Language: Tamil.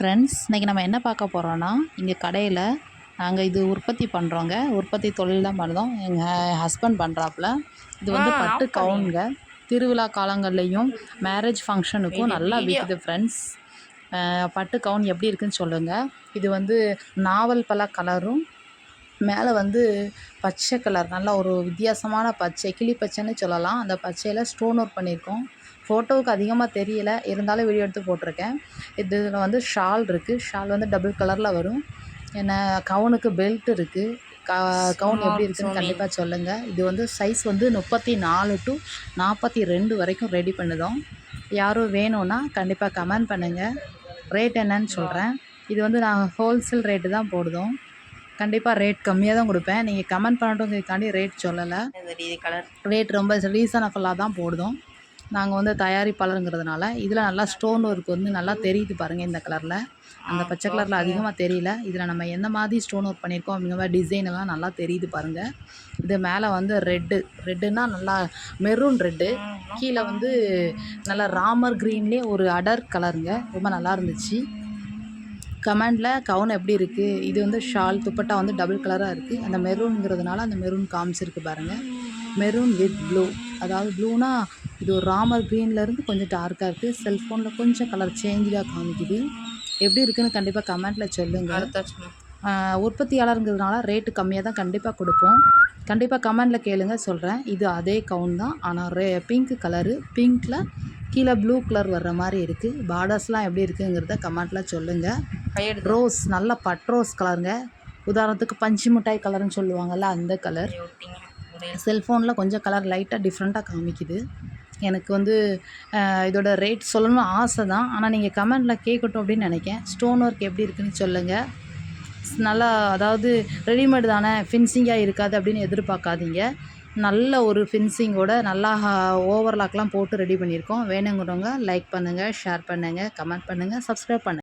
ஃப்ரெண்ட்ஸ், இன்றைக்கி நம்ம என்ன பார்க்க போகிறோன்னா, இங்கே கடையில் நாங்கள் இது உற்பத்தி பண்ணுறோங்க. உற்பத்தி தொழில் தான் பண்ணுறோம். எங்கள் ஹஸ்பண்ட் பண்ணுறாப்புல. இது வந்து பட்டு கவுனுங்க. திருவிழா காலங்கள்லேயும் மேரேஜ் ஃபங்க்ஷனுக்கும் நல்லா விற்குது ஃப்ரெண்ட்ஸ். பட்டு கவுன் எப்படி இருக்குதுன்னு சொல்லுங்கள். இது வந்து நாவல் பழ கலரும் மேலே வந்து பச்சை கலர், நல்லா ஒரு வித்தியாசமான பச்சை, கிளி பச்சைன்னு சொல்லலாம். அந்த பச்சையில் ஸ்டோன் ஒர்க் பண்ணியிருக்கோம். ஃபோட்டோவுக்கு அதிகமாக தெரியல, இருந்தாலும் வீடியோ எடுத்து போட்டிருக்கேன். இதில் வந்து ஷால் இருக்குது. ஷால் வந்து டபுள் கலரில் வரும். என்ன கவுனுக்கு பெல்ட் இருக்குது. கவுன் எப்படி இருக்குதுன்னு கண்டிப்பாக சொல்லுங்கள். இது வந்து சைஸ் வந்து 34 to 42 வரைக்கும் ரெடி பண்ணுதோம். யாரும் வேணும்னா கண்டிப்பாக கமெண்ட் பண்ணுங்கள். ரேட் என்னன்னு சொல்கிறேன். இது வந்து நாங்கள் ஹோல்சேல் ரேட்டு தான் போடுதோம். கண்டிப்பாக ரேட் கம்மியாக தான் கொடுப்பேன். நீங்கள் கமெண்ட் பண்ணட்டுங்கிறதுக்காண்டி ரேட் சொல்லலை. ரேட் ரொம்ப ரீசனபுளாக தான் போடுதோம். நாங்கள் வந்து தயாரிப்பாளருங்கிறதுனால. இதில் நல்லா ஸ்டோன் ஒர்க் வந்து நல்லா தெரியுது பாருங்கள். இந்த கலரில், அந்த பச்சை கலரில் அதிகமாக தெரியல. இதில் நம்ம எந்த மாதிரி ஸ்டோன் ஒர்க் பண்ணியிருக்கோம் அப்படிங்கிற மாதிரி டிசைன் எல்லாம் நல்லா தெரியுது பாருங்கள். இது மேலே வந்து ரெட்டுன்னா நல்லா மெரூன் ரெட்டு, கீழே வந்து நல்லா ராமர் க்ரீன்லேயே ஒரு அடர் கலருங்க. ரொம்ப நல்லா இருந்துச்சு. கமெண்டில் கவுன் எப்படி இருக்குது. இது வந்து ஷால் துப்பட்டா வந்து டபுள் கலராக இருக்குது. அந்த மெரூனுங்கிறதுனால அந்த மெரூன் காமிச்சிருக்கு பாருங்கள். மெரூன் வித் ப்ளூ, அதாவது ப்ளூனா இது ஒரு ராமர் க்ரீன்லேருந்து கொஞ்சம் டார்க்காக இருக்குது. செல்ஃபோனில் கொஞ்சம் கலர் சேஞ்சாக காமிக்குது. எப்படி இருக்குதுன்னு கண்டிப்பாக கமெண்ட்டில் சொல்லுங்கள். உற்பத்தியாளருங்கிறதுனால ரேட்டு கம்மியாக தான் கண்டிப்பாக கொடுப்போம். கண்டிப்பாக கமெண்டில் கேளுங்க, சொல்கிறேன். இது அதே கவுன் தான், ஆனால் பிங்க் கலரு, பிங்க்கில் கீழே ப்ளூ கலர் வர்ற மாதிரி இருக்குது. பார்டர்ஸ்லாம் எப்படி இருக்குங்கிறத கமெண்ட்டில் சொல்லுங்கள். ரோஸ், நல்ல பட் ரோஸ் கலருங்க. உதாரணத்துக்கு பஞ்சு மிட்டாய் கலர்னு சொல்லுவாங்கள்ல, அந்த கலர். செல்ஃபோனில் கொஞ்சம் கலர் லைட்டாக டிஃப்ரெண்ட்டாக காமிக்குது. எனக்கு வந்து இதோட ரேட் சொல்லணும்னு ஆசை தான், ஆனால் நீங்கள் கமெண்டில் கேட்கட்டும் அப்படின்னு நினைக்கிறேன். ஸ்டோன் ஒர்க் எப்படி இருக்குதுன்னு சொல்லுங்கள். நல்லா, அதாவது ரெடிமேடு தானே, ஃபினிஷிங்காக இருக்காது அப்படின்னு எதிர்பார்க்காதீங்க. நல்ல ஒரு ஃபினிஷிங்கோட நல்லா ஓவர்லாக்லாம் போட்டு ரெடி பண்ணியிருக்கோம். வேணுங்கிறவங்க லைக் பண்ணுங்கள், ஷேர் பண்ணுங்கள், கமெண்ட் பண்ணுங்கள், சப்ஸ்கிரைப் பண்ணுங்கள்.